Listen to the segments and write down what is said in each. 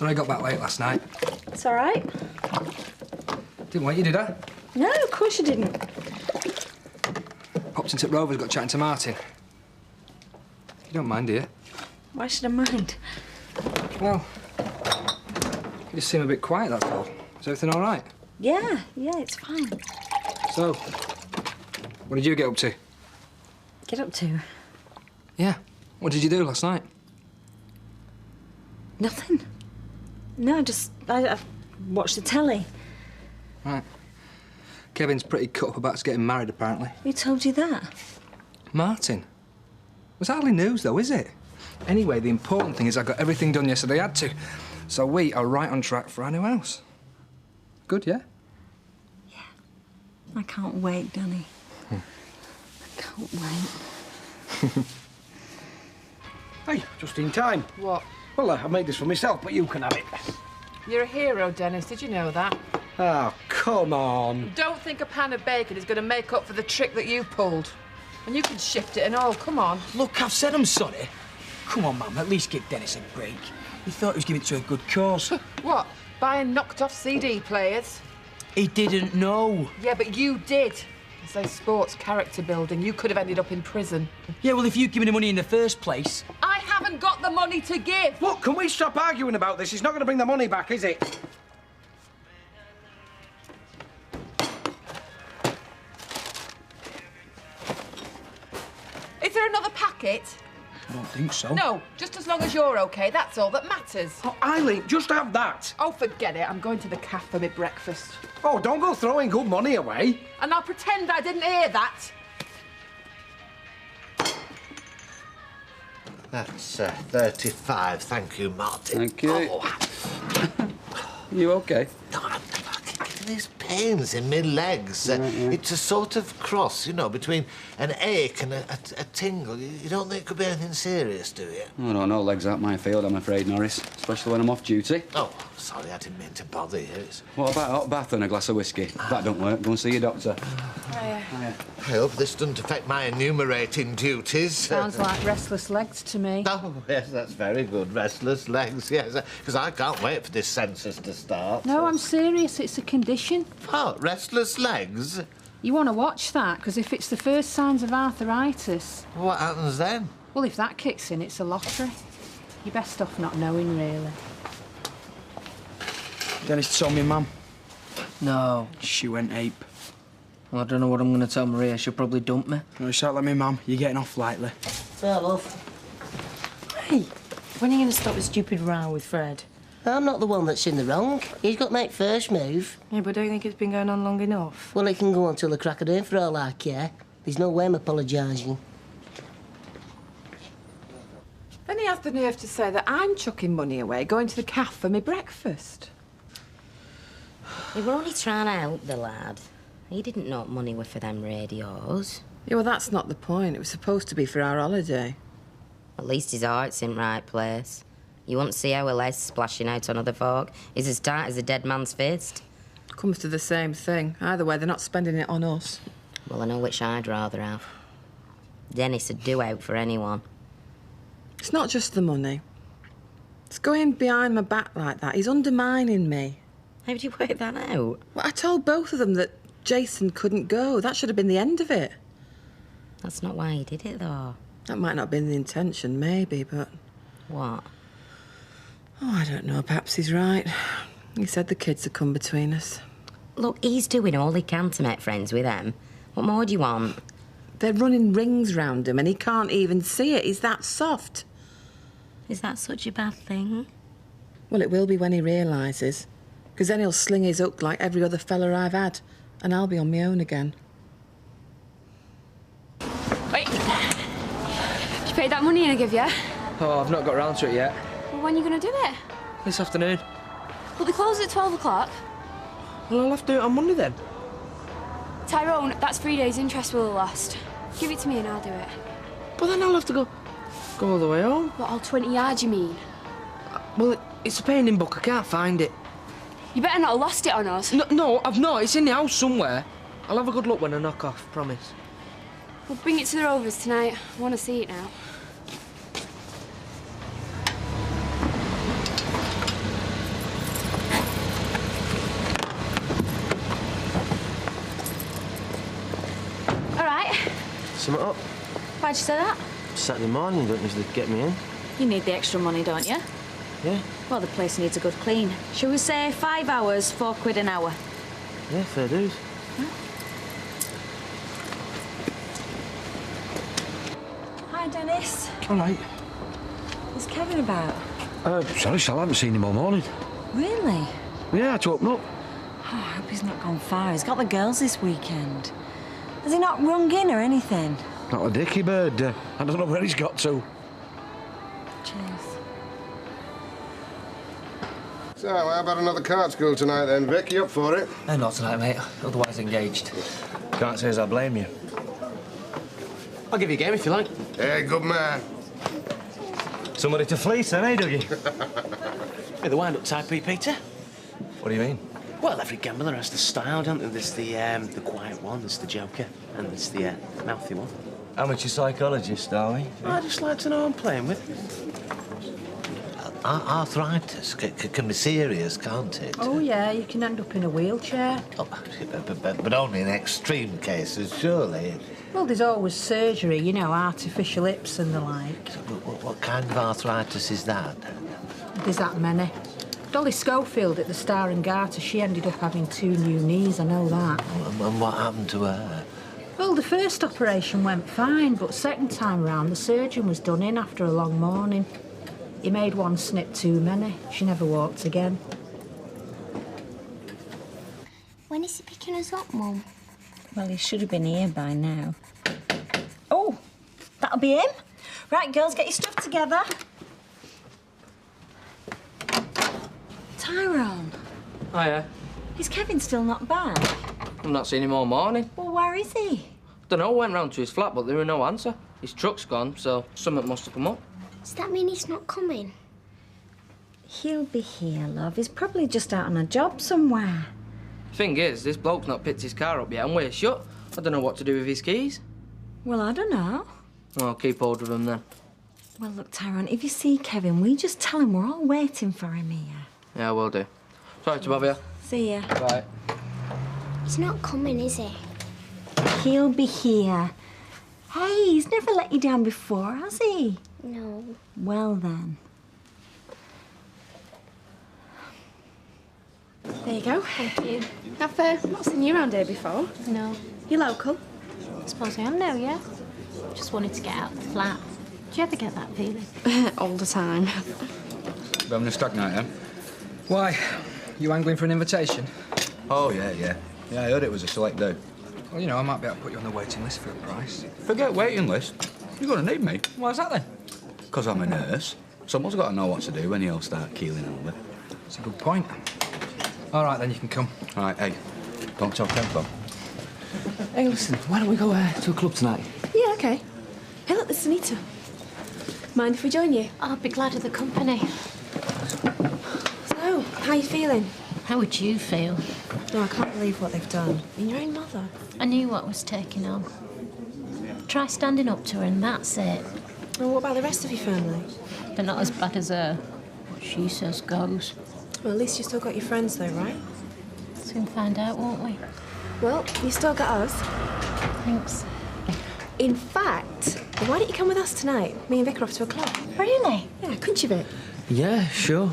Sorry I got back late last night. It's all right. Didn't want you, did I? No, of course you didn't. Popped into Rover's, got chatting to Martin. You don't mind, do you? Why should I mind? Well, you just seem a bit quiet, that's all. Is everything all right? Yeah, it's fine. So, what did you get up to? Get up to? Yeah. What did you do last night? Nothing. No, I watched the telly. Right. Kevin's pretty cut up about getting married, apparently. Who told you that? Martin. It was hardly news, though, is it? Anyway, the important thing is I got everything done yesterday I had to. So we are right on track for our new house. Good, yeah? Yeah. I can't wait, Danny. I can't wait. Hey, just in time. What? Well, I made this for myself, but you can have it. You're a hero, Dennis. Did you know that? Oh, come on. Don't think a pan of bacon is going to make up for the trick that you pulled. And you can shift it and all. Come on. Look, I've said I'm sorry. Come on, Mum, at least give Dennis a break. He thought he was giving it to a good cause. What? Buying knocked-off CD players? He didn't know. Yeah, but you did. It's like sports character building. You could have ended up in prison. Yeah, well, if you'd given him money in the first place... I haven't got the money to give. Look, can we stop arguing about this? He's not going to bring the money back, is it? Is there another packet? I don't think so. No, just as long as you're OK, that's all that matters. Oh, Eileen, just have that. Oh, forget it. I'm going to the cafe for my breakfast. Oh, don't go throwing good money away. And I'll pretend I didn't hear that. That's 35. Thank you, Martin. Thank you. Oh, You okay? no, I'm getting these pains in my legs. It's a sort of cross, you know, between an ache and a tingle. You don't think it could be anything serious, do you? Oh, no, no legs out my field, I'm afraid, Norris. Especially when I'm off duty. Oh, sorry, I didn't mean to bother you. What about a hot bath and a glass of whiskey? If that don't work, go and see your doctor. I hope this doesn't affect my enumerating duties. Sounds like restless legs to me. Oh, yes, that's very good. Restless legs, yes. Because I can't wait for this census to start. No, I'm serious. It's a condition. Oh, restless legs? You want to watch that, because if it's the first signs of arthritis... What happens then? Well, if that kicks in, it's a lottery. You're best off not knowing, really. Dennis told me, Mum. No. She went ape. Well, I don't know what I'm going to tell Maria. She'll probably dump me. No, shout like me, Mum. You're getting off lightly. Fair love. Hey, when are you going to stop a stupid row with Fred? I'm not the one that's in the wrong. He's got to make first move. Yeah, but don't you think it's been going on long enough? Well, it can go on till the crack of dawn for all I care. There's no way I'm apologising. Then he has the nerve to say that I'm chucking money away, going to the cafe for my breakfast. They were only trying to help the lad. He didn't know what money were for them radios. Yeah, well, that's not the point. It was supposed to be for our holiday. At least his heart's in right place. You won't see how a les splashing out on other folk. He's as tight as a dead man's fist. Comes to the same thing. Either way, they're not spending it on us. Well, I know which I'd rather have. Dennis would do out for anyone. It's not just the money. It's going behind my back like that. He's undermining me. How did you work that out? Well, I told both of them that Jason couldn't go. That should have been the end of it. That's not why he did it, though. That might not have been the intention, maybe, but... What? Oh, I don't know. Perhaps he's right. He said the kids had come between us. Look, he's doing all he can to make friends with them. What more do you want? They're running rings round him and he can't even see it. He's that soft. Is that such a bad thing? Well, it will be when he realises. Because then he'll sling his hook like every other fella I've had. And I'll be on my own again. Wait. Did you pay that money in I give you? Oh, I've not got round to it yet. Well, when are you going to do it? This afternoon. Well, they close at 12 o'clock. Well, I'll have to do it on Monday then. Tyrone, that's 3 days' interest we'll have lost. Give it to me and I'll do it. But then I'll have to go all the way home. What, all 20 yards, you mean? Well, it's a pain in book. I can't find it. You better not have lost it on us. No, I've not. It's in the house somewhere. I'll have a good look when I knock off, promise. We'll bring it to the Rovers tonight. I want to see it now. something up. Why'd you say that? Saturday morning, don't usually get me in. You need the extra money, don't you? Yeah? Well, the place needs a good clean. Shall we say 5 hours, £4 an hour? Yeah, fair dues. Hi, Dennis. All right. Is Kevin about? Sorry, Sal, I haven't seen him all morning. Really? Yeah, I had to open up. Oh, I hope he's not gone far. He's got the girls this weekend. Has he not rung in or anything? Not a dicky bird. I don't know where he's got to. Cheers. So, how about another card school tonight then, Vic? You up for it? Not tonight, mate. Otherwise engaged. Can't say as I blame you. I'll give you a game if you like. Hey, good man. Somebody to fleece, then, eh, Dougie? Hey, the wind-up type, eh, Peter? What do you mean? Well, every gambler has the style, don't they? There's the quiet one, there's the joker, and there's the mouthy one. Amateur psychologist, are we? I just like to know who I'm playing with. Arthritis can be serious, can't it? Oh, yeah, you can end up in a wheelchair. Oh, but only in extreme cases, surely. Well, there's always surgery, you know, artificial hips and the like. What kind of arthritis is that? There's that many. Dolly Schofield at the Star and Garter, she ended up having 2 new knees, I know that. And what happened to her? Well, the first operation went fine, but second time round, the surgeon was done in after a long morning. He made one snip too many. She never walked again. When is he picking us up, Mum? Well, he should have been here by now. Oh, that'll be him. Right, girls, get your stuff together. Tyrone. Oh, yeah? Is Kevin still not back? I've not seen him all morning. Well, where is he? Dunno, went round to his flat, but there was no answer. His truck's gone, so something must have come up. Does that mean he's not coming? He'll be here, love. He's probably just out on a job somewhere. Thing is, this bloke's not picked his car up yet and we're shut. I don't know what to do with his keys. Well, I don't know. Well, I'll keep hold of them then. Well, look, Tyrone, if you see Kevin, we just tell him we're all waiting for him here. Yeah, I will do. Sorry to bother you. See ya. Bye. He's not coming, is he? He'll be here. Hey, he's never let you down before, has he? No. Well, then. There you go. Thank you. I've not seen you around here before. No. You local? I suppose I am now, yeah. Just wanted to get out of the flat. Do you ever get that feeling? All the time. We're having a stag night, then? Why? You angling for an invitation? Oh, yeah. Yeah, I heard it was a select day. Well, you know, I might be able to put you on the waiting list for a price. Forget waiting list. You're going to need me. Why's that, then? Because I'm a nurse. Someone's got to know what to do when you'll start keeling over. That's a good point. All right, then, you can come. All right, hey, don't tell Tempo. Hey, listen, why don't we go to a club tonight? Yeah, OK. Hey, look, there's Anita. Mind if we join you? I'll be glad of the company. So, how you feeling? How would you feel? No, I can't believe what they've done. I mean, your own mother. I knew what was taking on. Try standing up to her and that's it. And what about the rest of your family? They're not as bad as her. What she says goes. Well, at least you still got your friends, though, right? Soon find out, won't we? Well, you still got us. Thanks. In fact, why don't you come with us tonight? Me and Vic are off to a club. Really? Yeah, couldn't you, Vic? Yeah, sure.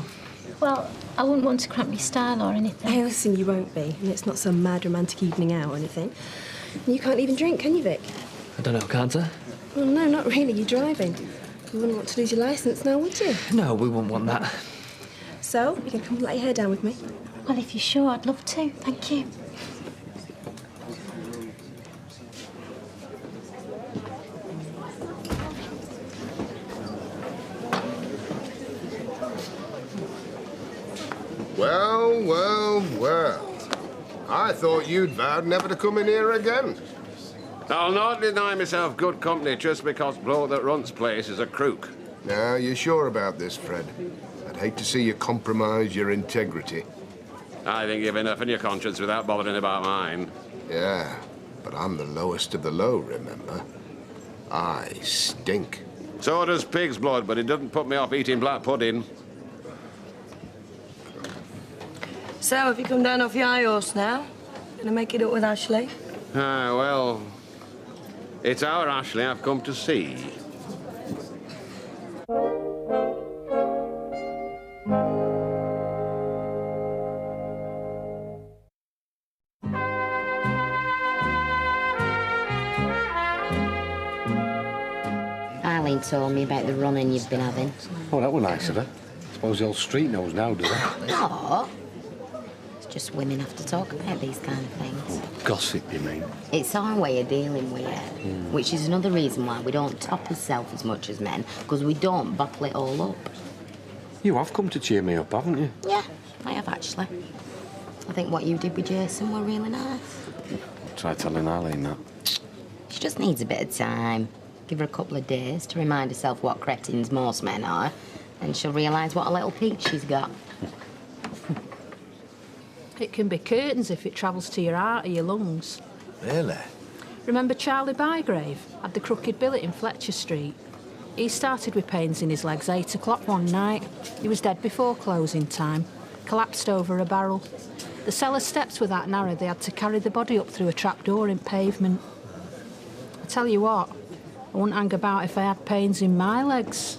Well, I wouldn't want to cramp your style or anything. Hey, listen, you won't be. And it's not some mad romantic evening out or anything. And you can't even drink, can you, Vic? I don't know, can't I? Well, no, not really. You're driving. You wouldn't want to lose your licence now, would you? No, we wouldn't want that. So, you can come and let your hair down with me? Well, if you're sure, I'd love to. Thank you. Well. I thought you'd vowed never to come in here again. I'll not deny myself good company just because bloke that runs place is a crook. Now, you're sure about this, Fred? I'd hate to see you compromise your integrity. I think you've enough in your conscience without bothering about mine. Yeah, but I'm the lowest of the low, remember? I stink. So does pig's blood, but it doesn't put me off eating black pudding. So, have you come down off your high horse now? Gonna make it up with Ashley? Well, It's our Ashley I've come to see. Eileen told me about the running you've been having. Oh, that was nice of her. Suppose the whole street knows now, does it? No. It's just women have to talk about these kind of things. Gossip, you mean? It's our way of dealing with it, which is another reason why we don't top ourselves as much as men, because we don't bottle it all up. You have come to cheer me up, haven't you? Yeah, I have actually. I think what you did with Jason were really nice. Try telling Eileen that. She just needs a bit of time. Give her a couple of days to remind herself what cretins most men are, and she'll realise what a little peach she's got. It can be curtains if it travels to your heart or your lungs. Really? Remember Charlie Bygrave? Had the crooked billet in Fletcher Street. He started with pains in his legs 8 o'clock one night. He was dead before closing time. Collapsed over a barrel. The cellar steps were that narrow they had to carry the body up through a trapdoor in pavement. I tell you what, I wouldn't hang about if I had pains in my legs.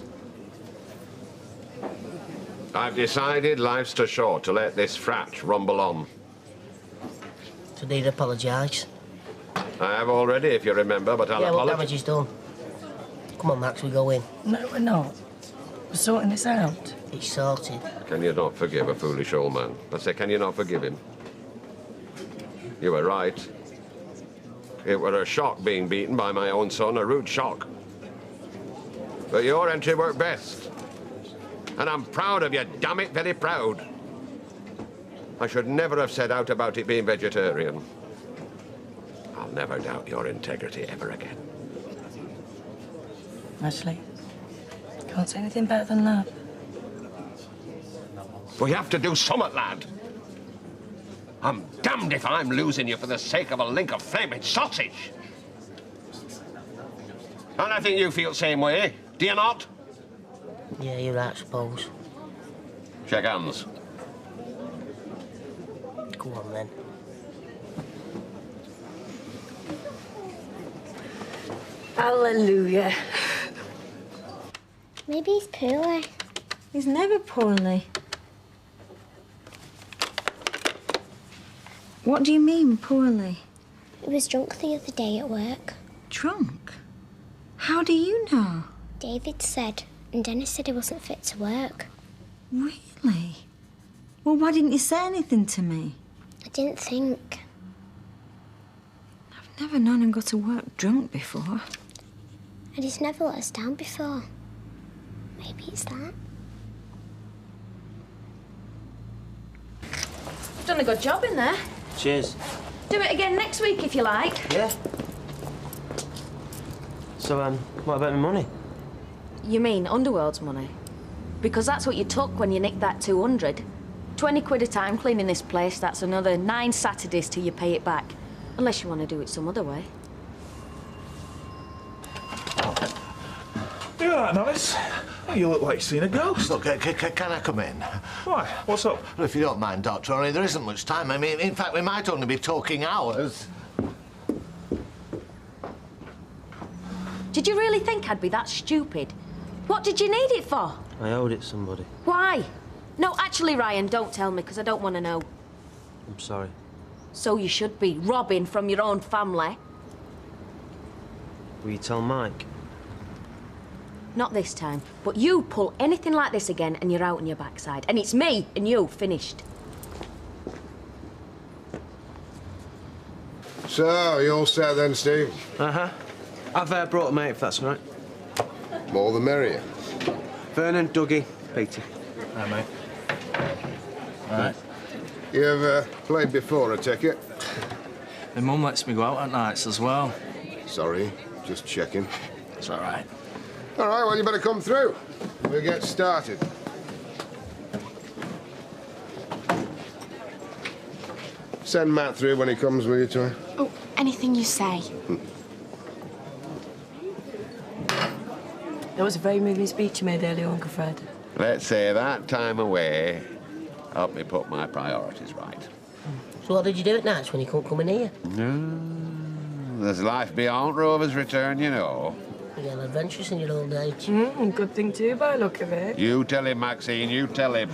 I've decided life's too short to let this frat rumble on. So need to apologise. I have already, if you remember, but I'll Yeah, what apologise. damage is done. Come on, Max, we go in. No, we're not. We're sorting this out. It's sorted. Can you not forgive a foolish old man? I say, can you not forgive him? You were right. It were a shock being beaten by my own son, a rude shock. But your entry worked best. And I'm proud of you, damn it, very proud. I should never have set out about it being vegetarian. I'll never doubt your integrity ever again. Ashley, can't say anything better than that. We have to do something, lad. I'm damned if I'm losing you for the sake of a link of flaming sausage. And I think you feel the same way, do you not? Yeah, you're right, I suppose. Shake hands. Go on, then. Hallelujah. Maybe he's poorly. He's never poorly. What do you mean, poorly? He was drunk the other day at work. Drunk? How do you know? David said, and Dennis said he wasn't fit to work. Really? Well, why didn't you say anything to me? I didn't think. I've never known him go to work drunk before. And he's never let us down before. Maybe it's that. You've done a good job in there. Cheers. Do it again next week if you like. Yeah. So, what about my money? You mean Underworld's money? Because that's what you took when you nicked that 200. 20 quid a time cleaning this place, that's another 9 Saturdays till you pay it back. Unless you want to do it some other way. You all right, Alice? Oh, you look like you've seen a ghost. Look, can I come in? Why? What's up? Well, if you don't mind, Dr. Only there isn't much time. I mean, in fact, we might only be talking hours. Did you really think I'd be that stupid? What did you need it for? I owed it somebody. Why? No, actually, Ryan, don't tell me, because I don't want to know. I'm sorry. So you should be, robbing from your own family. Will you tell Mike? Not this time. But you pull anything like this again and you're out on your backside. And it's me and you, finished. So, you all set then, Steve? Uh-huh. I've brought a mate, if that's all right. More the merrier. Vernon, Dougie, Peter. Hi, mate. All right. You ever played before, I take it? My mum lets me go out at nights as well. Sorry, just checking. It's all right. All right, well, you better come through. We'll get started. Send Matt through when he comes, will you, Toy? Oh, anything you say. That was a very moving speech you made earlier, Uncle Fred. Let's say that time away helped me put my priorities right. So what did you do at nights when you couldn't come in here? there's life beyond Rover's return, you know. You get adventures in your old age. Good thing too, by the look of it. You tell him, Maxine, you tell him.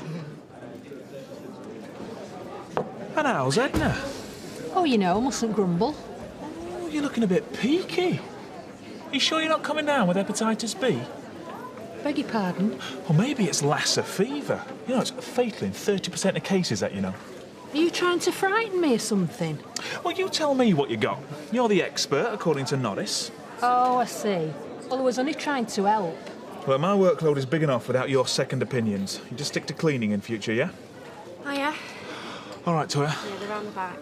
And how's Edna? Oh, you know, mustn't grumble. Oh, you're looking a bit peaky. You sure you're not coming down with hepatitis B? Beg your pardon? Or maybe it's Lassa fever. You know, it's fatal in 30% of cases, that you know. Are you trying to frighten me or something? Well, you tell me what you got. You're the expert, according to Norris. Oh, I see. Well, I was only trying to help. Well, my workload is big enough without your second opinions. You just stick to cleaning in future, yeah? Hiya. All right, Toya. Yeah, they're around the back.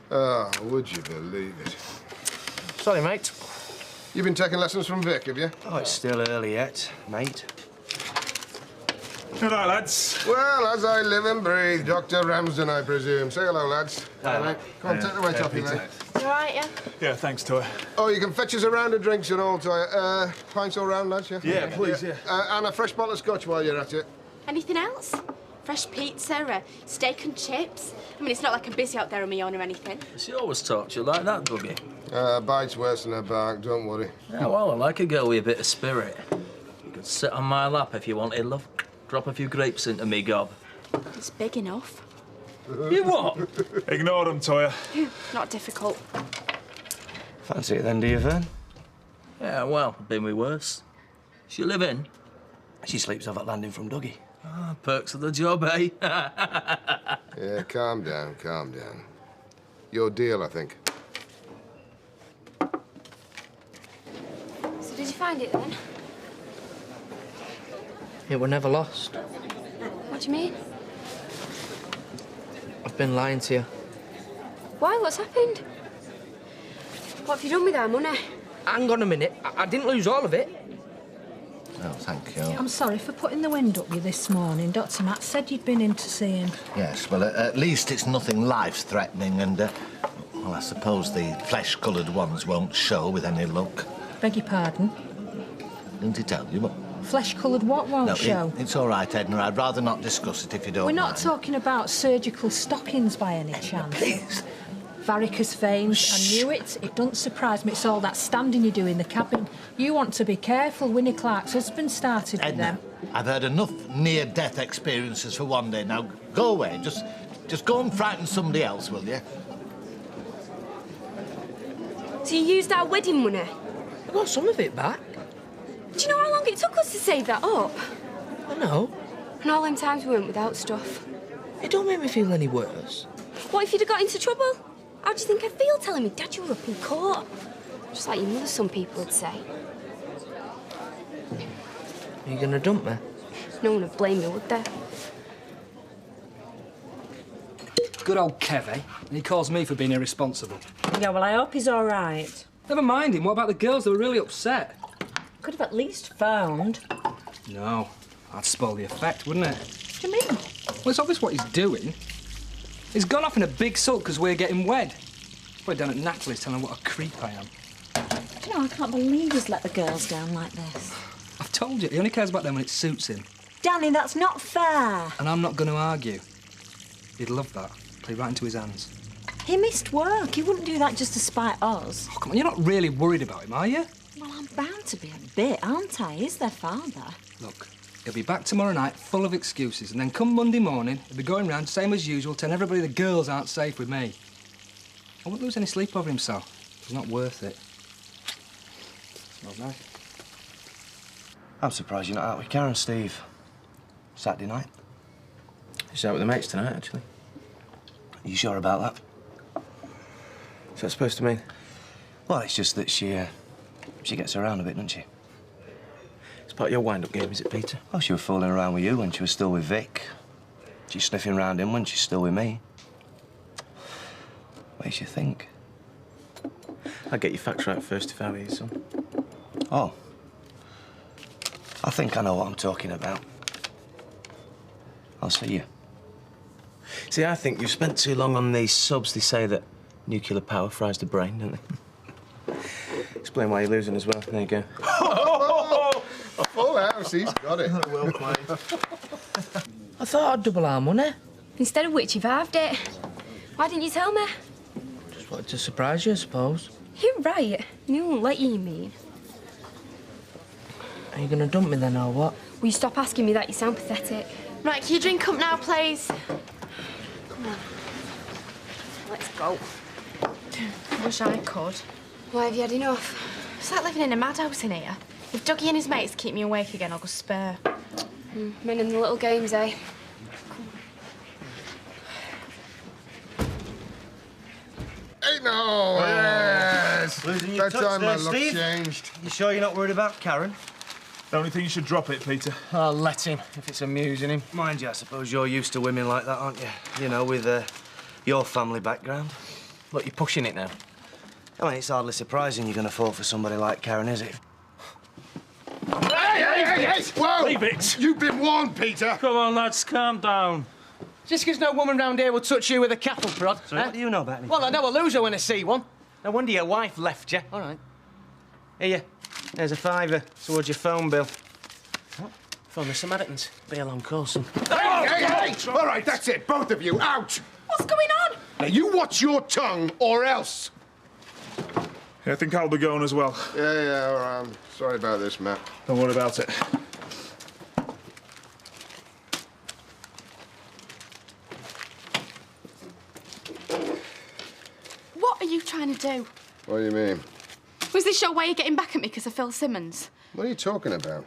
Oh, would you believe it? Sorry, mate. You've been taking lessons from Vic, have you? Oh, it's still early yet, mate. Good night, lads. Well, as I live and breathe, Dr. Ramsden, I presume. Say hello, lads. Hi, mate. Come on, take the weight off you, mate. You all right, yeah? Yeah, thanks, Toya. Oh, you can fetch us a round of drinks and all, Toya. Pints all round, lads, yeah? Yeah, please, yeah. And a fresh bottle of scotch while you're at it. Anything else? Fresh pizza, steak and chips? I mean, it's not like I'm busy out there on my own or anything. She always talks to you like that, Dougie. Bites worse than a bark, don't worry. Yeah, well, I like a girl with a bit of spirit. You could sit on my lap if you wanted, love. Drop a few grapes into me gob. It's big enough. You what? Ignore them, Toya. Not difficult. Fancy it then, do you, Vern? Yeah, well, been with worse. She live in? She sleeps off at landing from Dougie. Ah, perks of the job, eh? Yeah, calm down, calm down. Your deal, I think. So did you find it then? It were never lost. What do you mean? I've been lying to you. Why? What's happened? What have you done with our money? Hang on a minute. I didn't lose all of it. Oh, thank you. I'm sorry for putting the wind up you this morning. Dr. Matt said you'd been in to see him. Yes, well, at least it's nothing life-threatening and, well, I suppose the flesh-coloured ones won't show with any luck. Beg your pardon? Didn't he tell you? What? Flesh-coloured what won't No, show? it's all right, Edna. I'd rather not discuss it if you don't We're not mind. talking about surgical stockings by any chance. Please. Varicose veins, I knew it. It doesn't surprise me. It's all that standing you do in the cabin. You want to be careful. Winnie Clark's husband started with them. I've had enough near-death experiences for one day. Now, go away. Just go and frighten somebody else, will you? So you used our wedding money? I got some of it back. Do you know how long it took us to save that up? I know. And all them times we went without stuff. It don't make me feel any worse. What if you'd have got into trouble? How do you think I'd feel telling me Dad you were up in court? Just like your mother, some people would say. Are you gonna dump me? No one would blame you, would they? Good old Kev, eh? And he calls me for being irresponsible. Yeah, well, I hope he's all right. Never mind him. What about the girls? They were really upset. Could have at least phoned. No, that'd spoil the effect, wouldn't it? What do you mean? Well, it's obvious what he's doing. He's gone off in a big sulk because we're getting wed. Probably down at Natalie's telling her what a creep I am. Do you know, I can't believe he's let the girls down like this. I've told you, he only cares about them when it suits him. Danny, that's not fair. And I'm not going to argue. He'd love that. Play right into his hands. He missed work. He wouldn't do that just to spite us. Oh, come on, you're not really worried about him, are you? Well, I'm bound to be a bit, aren't I? He's their father. Look, he'll be back tomorrow night full of excuses, and then come Monday morning, he'll be going round, same as usual, telling everybody the girls aren't safe with me. I won't lose any sleep over himself. It's not worth it. Smells nice. I'm surprised you're not out with Karen, Steve. Saturday night. She's out with the mates tonight, actually. Are you sure about that? What's that supposed to mean? Well, it's just that she gets around a bit, doesn't she? It's part of your wind-up game, is it, Peter? Oh, she was fooling around with you when she was still with Vic. She's sniffing around him when she's still with me. What makes you think? I'd get your facts right first if I were you, son. Oh. I think I know what I'm talking about. I'll see you. See, I think you've spent too long on these subs. They say that nuclear power fries the brain, don't they? Explain why you're losing as well. There you go. A full house, he's got it. Well played. I thought I'd double our money. Instead of which, you've halved it. Why didn't you tell me? Just wanted to surprise you, I suppose. You're right. No one let you, mean. Are you gonna dump me then, or what? Will you stop asking me that? You sound pathetic. Right, can you drink up now, please? Come on. Let's go. Wish I could. Why, have you had enough? It's like living in a madhouse in here. If Dougie and his mates keep me awake again, I'll go spare. Men in the little games, eh? Hey, no! Yes! Losing your touch Bedtime, there, my luck Steve. changed. You sure you're not worried about Karen? Don't you think you should drop it, Peter? I'll let him, if it's amusing him. Mind you, I suppose you're used to women like that, aren't you? You know, with your family background. Look, you're pushing it now. I mean, it's hardly surprising you're going to fall for somebody like Karen, is it? Hey! Whoa! Leave it! You've been warned, Peter! Come on, lads, calm down. Just because no woman round here will touch you with a cattle prod. Sorry, what do you know about me? Well, I know a loser when I see one. No wonder your wife left you. All right. Here, there's a £5 towards your phone bill. Oh, phone the Samaritans. Be a long call, son. Hey! All right, that's it. Both of you, out! What's going on? Now, you watch your tongue, or else. Yeah, I think I'll be going as well. Yeah, all right. Sorry about this, Matt. Don't worry about it. What are you trying to do? What do you mean? Was this your way of getting back at me because of Phil Simmons? What are you talking about?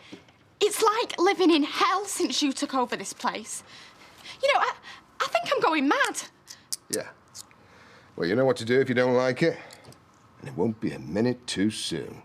It's like living in hell since you took over this place. You know, I think I'm going mad. Yeah. Well, you know what to do if you don't like it. And it won't be a minute too soon.